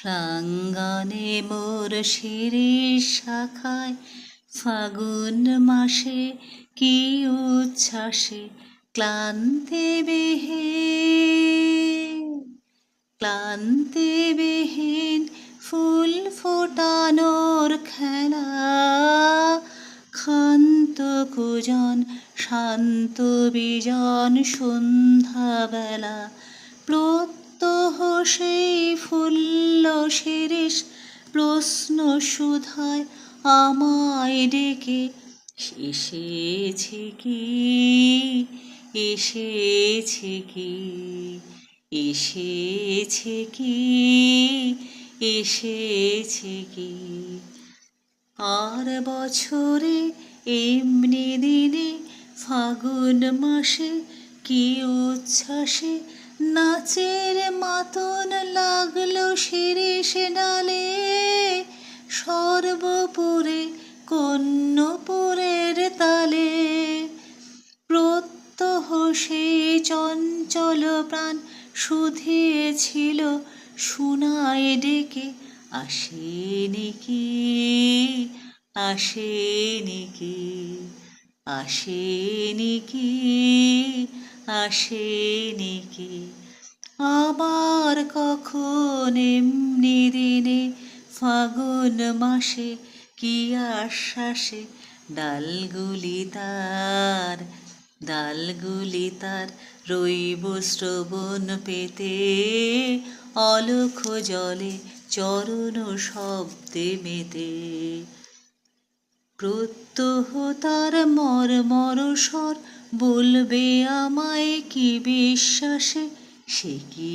প্রাঙ্গণে মোর শিরিষ শাখায় ফাগুন মাসে কি উচ্ছ্বাসে ক্লান্তিবিহীন ফুল ফোটানোর খেলা, ক্ষান্ত কুজন শান্ত বিজন সন্ধ্যাবেলা, প্রত্যহ সেই ফুল্ল শিরিষ প্রশ্ন সুধায় আমায় ডেকে, এসেছে কি, এসেছে কি, এসেছে কি, এসেছে কি। আর বছরে এমনি দিনে ফাগুন মাসে কি উচ্ছ্বাসে নাচের মাতন লাগলো শিরিষ ডালে, সর্বপুরে কন্যপুরের তালে, প্রত্যহ সেই চঞ্চল প্রাণ শুধিয়েছিল শোনায় ডেকে, আসেনি কি, আসেনি কি, আসেনি কি, আসেনি কি। আবার কখন এমনি দিনে ফাগুন মাসে কি আশ্বাসে ডালগুলি তার রৈব শ্রবণ পেতে, অলখ জলে চরণ শব্দে মেতে, প্রত্যহ তার মর্মর স্বর বলবে আমায় কি বিশ্বাসে, সে কি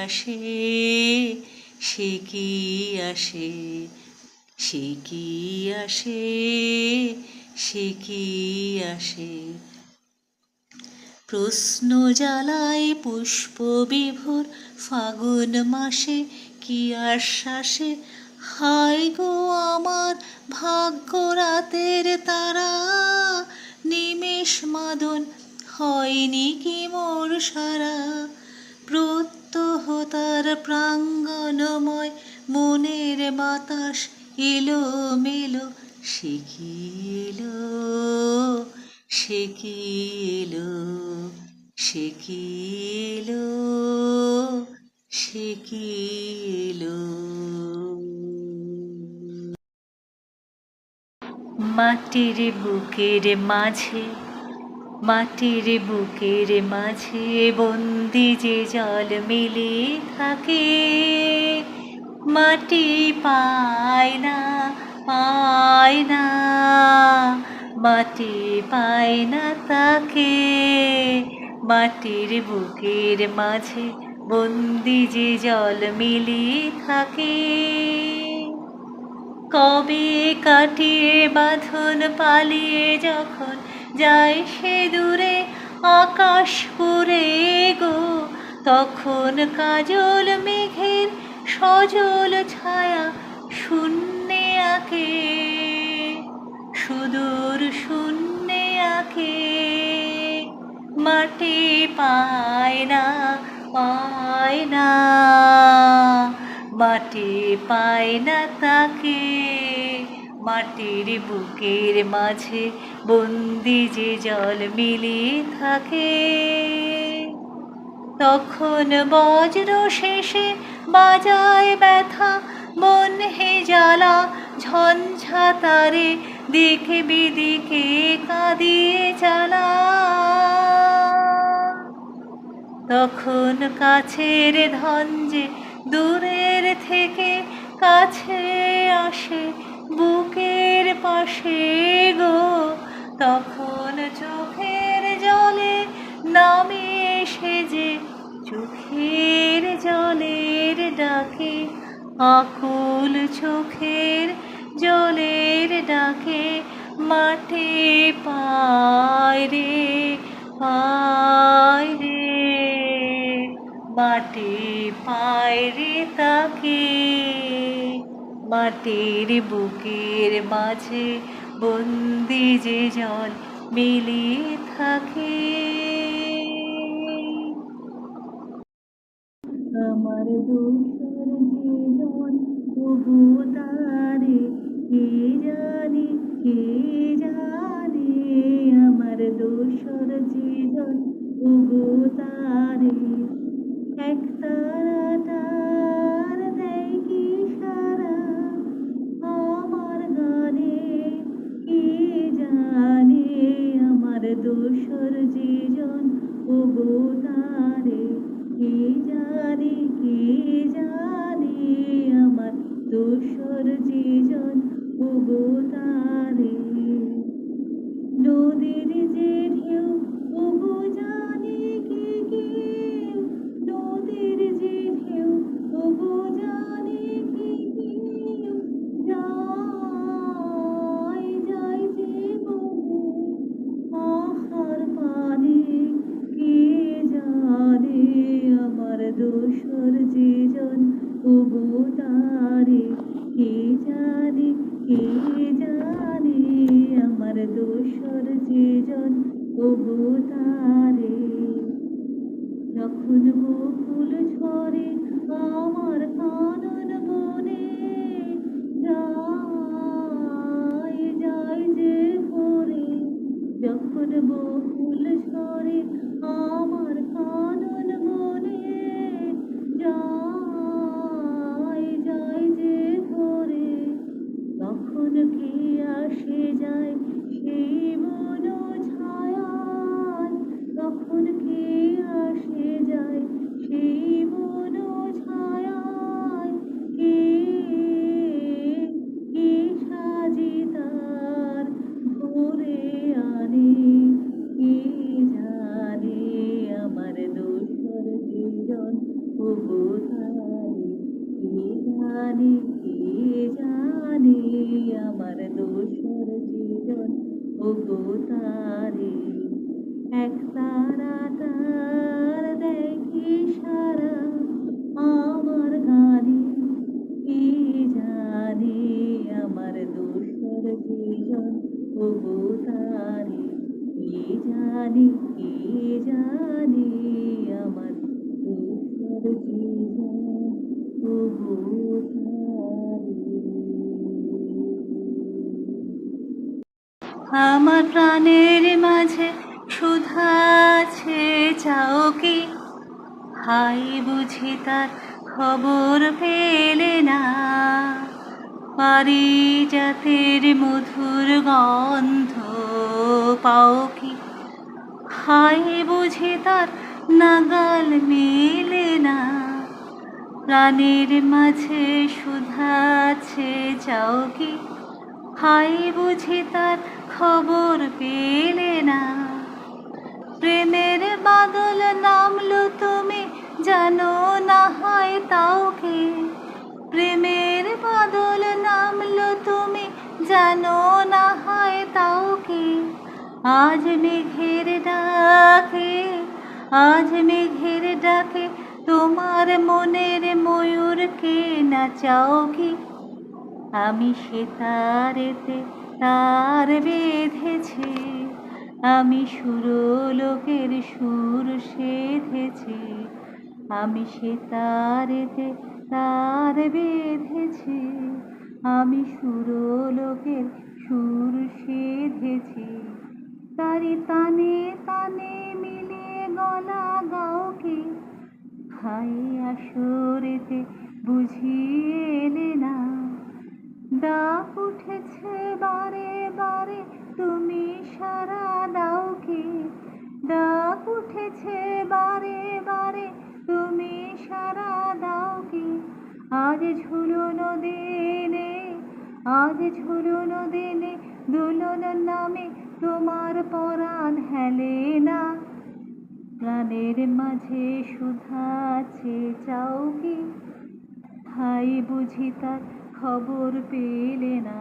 আসে, সে কি আসে, সে কি আসে, সে কি আসে। প্রশ্ন জ্বালায় পুষ্প বিভোর ফাগুন মাসে কি আশ্বাসে, হায় গো আমার ভাগ্য রাতের তারা, নিমেষ মাদন হয়নি কি মোর সারা, প্রত্যহ তার প্রাঙ্গণময় মনের বাতাস এলো মেলো, সে কি এলো, সে কি এলো, সে কি এলো, সে কি এলো। মাটির বুকের মাঝে, মাটির বুকের মাঝে বন্দি যে জল মিলে থাকে, মাটি পায় না, পায় না, মাটি পায় না তাকে, মাটির বুকের মাঝে বন্দি যে জল মিলে থাকে। কবে কাটিয়ে বাঁধন পালিয়ে যখন যায় সে দূরে আকাশপুরে গো, তখন কাজল মেঘের সজল ছায়া শূন্যে আঁকে, সুদূর শূন্যে আঁকে, মাটি পায় না, পায় না, মাটি পায় না তাকে, মাটির বুকের মাঝে বন্দি যে জল মিলিয়ে থাকে। তখন বজ্র শেষে বাজায় ব্যথা মন হে জ্বালা, ঝঞ্ঝা তারে দিকে বিদিকে কাঁদিয়ে জ্বালা, তখন কাছের ধন যে দূরের থেকে কাছে আসে বুকের পাশে গো, তখন চোখের জলে নামে এসে যে চোখের জলের ডাকে, আকুল চোখের জলের ডাকে, মাটি পায় রে, পায় রে, মাটি পায় রে তাকে, মাটির বুকের মাঝে বন্দি যে জল মিলিয়ে থাকে। আমার দোষর যে জন ওগো তারে কে জানে, কে জানে আমার দোসর জীবন ওগো তারে। এক তারাটার দেয় কি সারা আমার গানে, কে জানে আমার দোসর জীবন ওগো তারে। কে জানে, কে জানে আমার দোসর জীবন ওগো তারে। নদীর যে ঢেউ ওগো জানে কি কেউ, নদীর যে ঢেউ ওগো জানে কি কেউ, যায় যায় যে বলে আহার পানে, কে জানে আমার দোসর জীবন ওগো তারে। কে জানে, কে জানে আমার দোসর জীবন ওগো তারে। যখন বকুল ঝরে আমার কানন বনে, যায় যায় যে ভরে। যখন বকুল ঝরে আমার কানন বনে, যায় যায় যে ভরে। তখন কে আসে যায় সেই মন ছায়ায়, তখন কে আসে যায় সেই মন ছায়ায়। কে কে সাজি তার ভরে আনে, কে জানে আমার দোসর জীবন ওগো তারে। কে জানে, কে জানে আমার দোসর জীবন ওগো তারে। এক তারাটার দেয় কি সারা আমার গানে, কে জানে আমার দোসর জীবন ওগো তারে। কে জানে, কে জানে আমার দোসর জীবন ওগো তারে। আমার প্রাণের মাঝে সুধা আছে চাও কি, হাই বুঝি তার খবর পেলে না। পারিজাতের মধুর গন্ধ পাও কি, হাই বুঝি তার নাগাল মেলে না। প্রাণের মাঝে সুধা আছে চাও কি, হাই বুঝি তার খবর পেলে না। প্রেমের বাদল নামলো তুমি জানো না হয় তাও কি, প্রেমের বাদল নামলো তুমি জানো না হয় তাও কি। আজ মেঘের ডাকে, আজ মেঘের ডাকে তোমার মনের ময়ূরকে নাচাও কি। আমি সে তারেতে তার বেঁধেছি, আমি সুরলোকের সুর সেধেছি। আমি সে তারেতে তার বেঁধেছি, আমি সুরলোকের সুর সেধেছি। তারি তানে তানে মিলিয়ে গলা গাও কি, হাই আসরেতে বুঝিয়ে এলে না। ডাক উঠেছে বারে বারে তুমি সারা দাও কি, ডাক উঠেছে বারে বারে তুমি সারা দাও কি। আজ ঝুলন দিনে, আজ ঝুলন দিনে দুলন নামে তোমার পরাণ হেলে না। প্রাণের মাঝে সুধা আছে চাও কি, হাই বুঝি তার খবর পেলে না।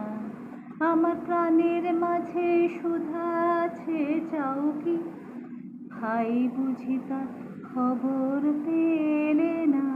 আমার প্রাণের মাঝে সুধা আছে চাও কি, হাই বুঝি তার খবর পেলে না।